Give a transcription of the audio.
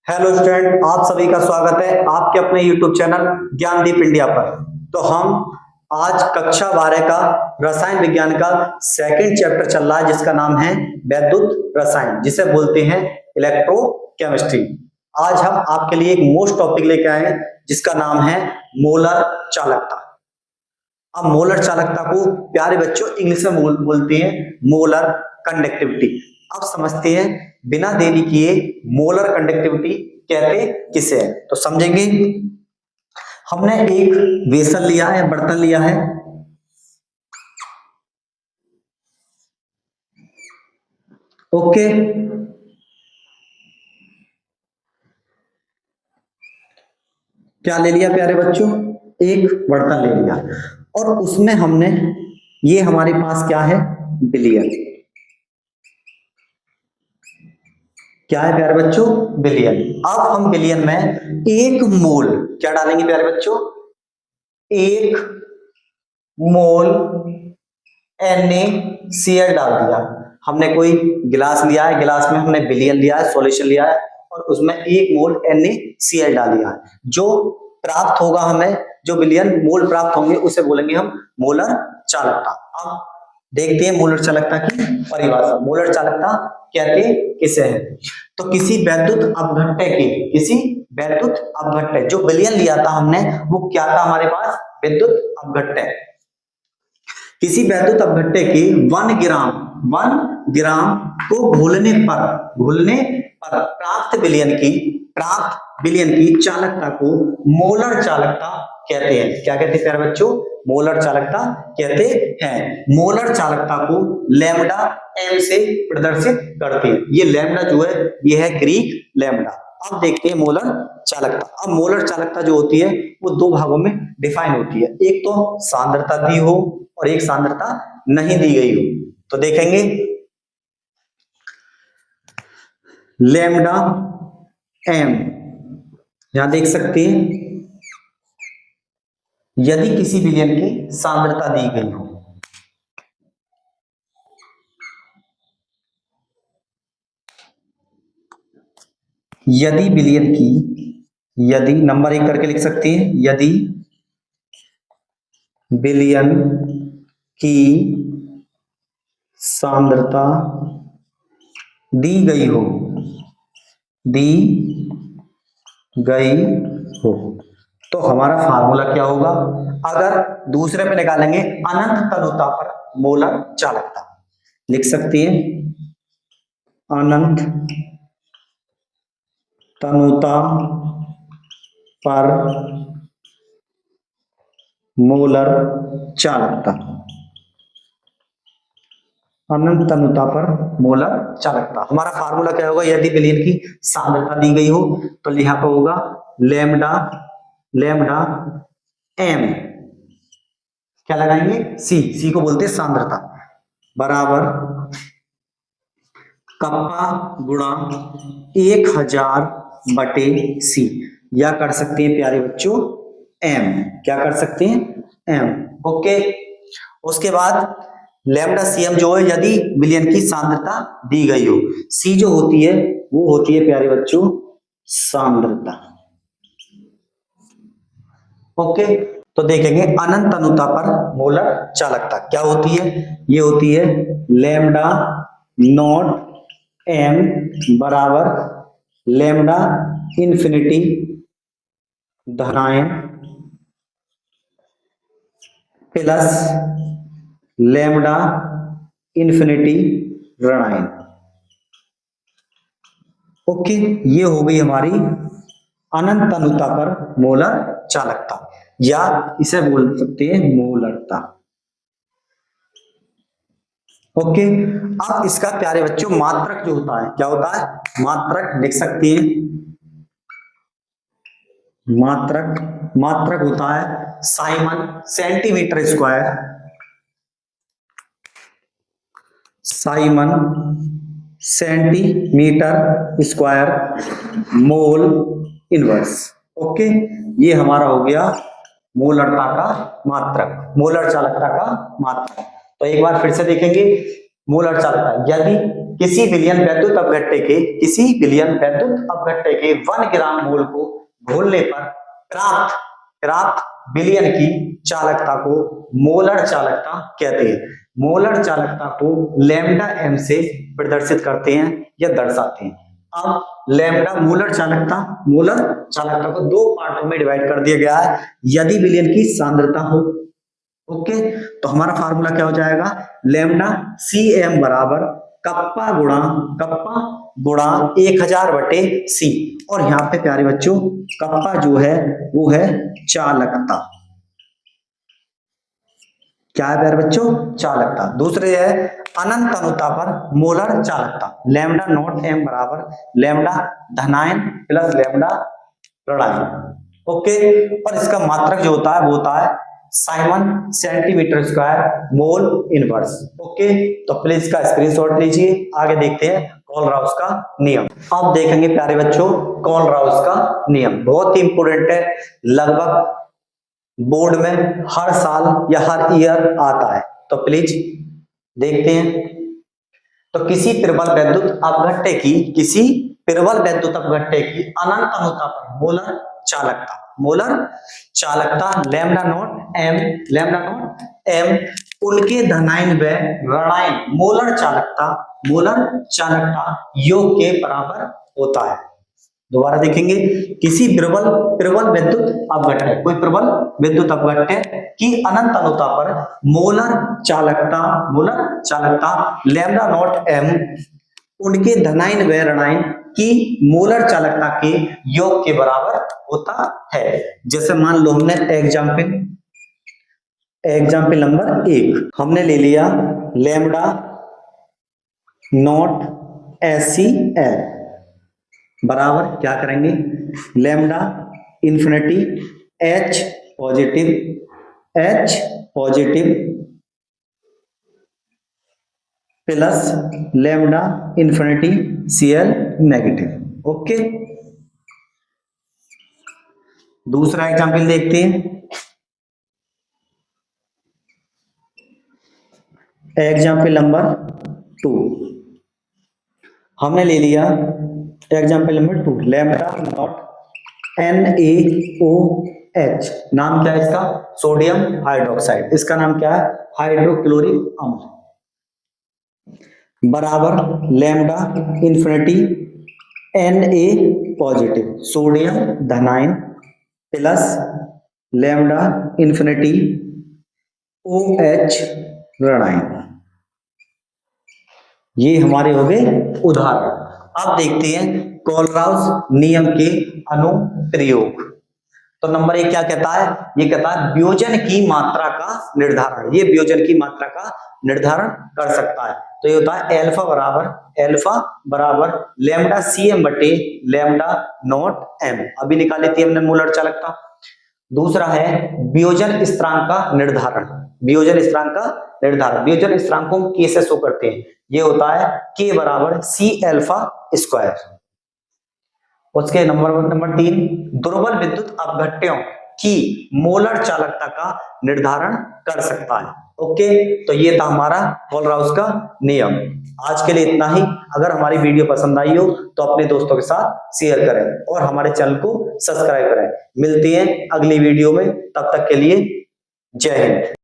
Hello student, आप सभी का स्वागत है आपके अपने यूट्यूब चैनल ज्ञानदीप इंडिया पर। तो हम आज कक्षा 12 का रसायन विज्ञान का सेकंड चैप्टर चल रहा है जिसका नाम है वैद्युत रसायन, जिसे बोलते हैं इलेक्ट्रोकेमिस्ट्री। आज हम आपके लिए एक मोस्ट टॉपिक लेके आए हैं जिसका नाम है मोलर चालकता। अब मोलर चालकता को प्यारे बच्चों इंग्लिश में बोलते हैं मोलर कंडक्टिविटी। अब समझते हैं बिना देरी किए मोलर कंडक्टिविटी कहते किसे है, तो समझेंगे। हमने एक वेसल लिया है, बर्तन लिया है। ओके, क्या ले लिया प्यारे बच्चों? एक बर्तन ले लिया और उसमें हमने, ये हमारे पास क्या है? बिलियन। क्या है प्यारे बच्चों? बिलियन। अब हम बिलियन में एक मोल क्या डालेंगे प्यारे बच्चों? एक मोल NaCl डाल दिया। हमने कोई गिलास लिया है, गिलास में हमने बिलियन लिया है, सॉल्यूशन लिया है और उसमें एक मोल NaCl डाल दिया है। जो प्राप्त होगा हमें, जो बिलियन मोल प्राप्त होंगे उसे बोलेंगे हम मोलर चालकता। अब देखते हैं मोलर चालकता की परिभाषा। मोलर चालकता कहते किसे है? तो किसी वैद्युत अपघट्य के, किसी वैद्युत अपघट्य, जो बिलियन लिया था हमने वो क्या था हमारे पास? विद्युत अपघट्य। किसी वैद्युत अपघट्य के 1 ग्राम को घोलने पर प्राप्त बिलियन की चालकता को मोलर चालकता कहते हैं। क्या कहते हैं प्यारे बच्चों? मोलर चालकता कहते हैं। मोलर चालकता को लैम्डा m से प्रदर्शित करते हैं। ये लैम्डा जो है ये है ग्रीक लैम्डा। अब देखते हैं मोलर चालकता। अब मोलर चालकता जो होती है वो दो भागों में डिफाइन होती है। एक तो सांद्रता दी हो और एक सांद्रता नहीं दी गई हो। तो देखेंगे लैम्डा m, यहां देख सकते हैं यदि किसी विलयन की सांद्रता दी गई हो, यदि विलयन की, यदि नंबर 1 करके लिख सकते हैं, यदि विलयन की सांद्रता दी गई हो, तो हमारा फार्मूला क्या होगा? अगर दूसरे पे निकालेंगे अनंत तनुता पर मोलर चालकता, लिख सकती है अनंत तनुता पर मोलर चालकता। अनंत तनुता पर मोलर चालकता, हमारा फार्मूला क्या होगा? यदि विलयन की सांद्रता दी गई हो तो यहां पर होगा लैम्डा m, क्या लगाएंगे? सी को बोलते हैं सांद्रता, बराबर कप्पा गुणा 1000/c, या कर सकते हैं प्यारे बच्चों m, क्या कर सकते हैं? m। ओके, उसके बाद लैम्डा cm जो है यदि विलयन की सांद्रता दी गई हो। c जो होती है वो होती है प्यारे बच्चों सांद्रता। ओके, तो देखेंगे अनंत तनुता पर मोलर चालकता क्या होती है? ये होती है लैम्डा नॉट m बराबर लैम्डा इंफिनिटी धनायन प्लस लैम्डा इंफिनिटी ऋणायन। ओके, ये हो गई हमारी अनंत तनुता पर मोलर चालकता, या इसे बोल सकते हैं मोलरता। ओके, अब इसका प्यारे बच्चों मात्रक जो होता है, क्या होता है? मात्रक लिख सकते हैं, मात्रक होता है Simon centimetre square, Simon centimetre square mole inverse. Okay, ये हमारा हो गया मोलरता का मात्रक, मोलर चालकता का मात्रक। तो एक बार फिर से देखेंगे मोलर चालकता। यदि किसी विलयन वैद्युत अपघट्य के 1 ग्राम मोल को घोलने पर प्राप्त विलयन की चालकता को मोलर चालकता कहते हैं। मोलर चालकता को लैम्डा एम से प्रदर्शित करते हैं या दर्शाते हैं। अब लैम्डा मोलर चालकता को 2 पार्टों में डिवाइड कर दिया गया है। यदि विलयन की सांद्रता हो, ओके, तो हमारा फार्मूला क्या हो जाएगा, लैम्डा Cm बराबर कप्पा गुणा 1000/C। और यहाँ पे प्यारे बच्चों कप्पा जो है वो है चालकता। क्या है प्यारे बच्चों, चालकता। दूसरे है अनंत अनुता पर मोलर चालकता, लैम्डा नॉट m बराबर लैम्डा धनायन प्लस लैम्डा ऋणायन। ओके, और इसका मात्रक जो होता है वो होता है Simon centimetre square mole inverse. Okay, तो प्लीज इसका स्क्रीनशॉट लीजिए। आगे देखते हैं कोलराउस का नियम। अब देखेंगे प्यारे बच्चों कोलराउस का नियम, बहुत ही इंपोर्टेंट है, लगभग बोर्ड में हर साल या हर ईयर आता है, तो प्लीज देखते हैं। तो किसी प्रबल वैद्युत अपघट्य की अनंत अनुता पर मोलर चालकता लैम्डा नॉट एम उनके धनायन व ऋणायन मोलर चालकता योग के बराबर होता है। दोबारा देखेंगे, किसी प्रबल विद्युत अपघट्य की अनंत अनुता पर मोलर चालकता लैम्डा नॉट एम उनके धनायन व ऋणायन की मोलर चालकता के योग के बराबर होता है। जैसे मान लो हमने एग्जाम्पल नंबर 1 हमने ले लिया लैम्डा नॉट SCl बराबर क्या करेंगे, lambda infinity H positive plus lambda infinity Cl negative. Okay, दूसरा एग्जाम्पल देखते हैं। एग्जाम्पल नंबर 2 हमने ले लिया example number 2 lambda naught NaOH, नाम क्या है इसका, सोडियम हाइड्रोक्साइड, इसका नाम क्या है, हाइड्रोक्लोरिक अम्ल, बराबर lambda infinity Na positive sodium धनायन प्लस लैम्डा इंफिनिटी OH ऋणायन। ये हमारे हो गए उदाहरण। अब देखते हैं कोलराउस नियम के अनुप्रयोग। तो नंबर 1 क्या कहता है, ये कहता है वियोजन की मात्रा का निर्धारण। ये वियोजन की मात्रा का निर्धारण कर सकता है। तो ये होता है अल्फा बराबर लैम्डा Cm बटे लैम्डा नॉट m। अभी निकाली थी हमने मोलर चालकता। दूसरा है वियोजन स्थिरांक का निर्धारण। वियोजन स्थिरांक को K से शो करते हैं। ये होता है K बराबर C अल्फा स्क्वायर। उसके नंबर 3 दुर्बल विद्युत अपघट्यों की मोलर चालकता का निर्धारण कर सकता है। ओके, तो ये था हमारा कोलराउस का नियम। आज के लिए इतना ही। अगर हमारी वीडियो पसंद आई हो तो अपने दोस्तों के साथ शेयर करें और हमारे चैनल को सब्सक्राइब करें। मिलती हैं अगली वीडियो में, तब तक के लिए जय हिंद।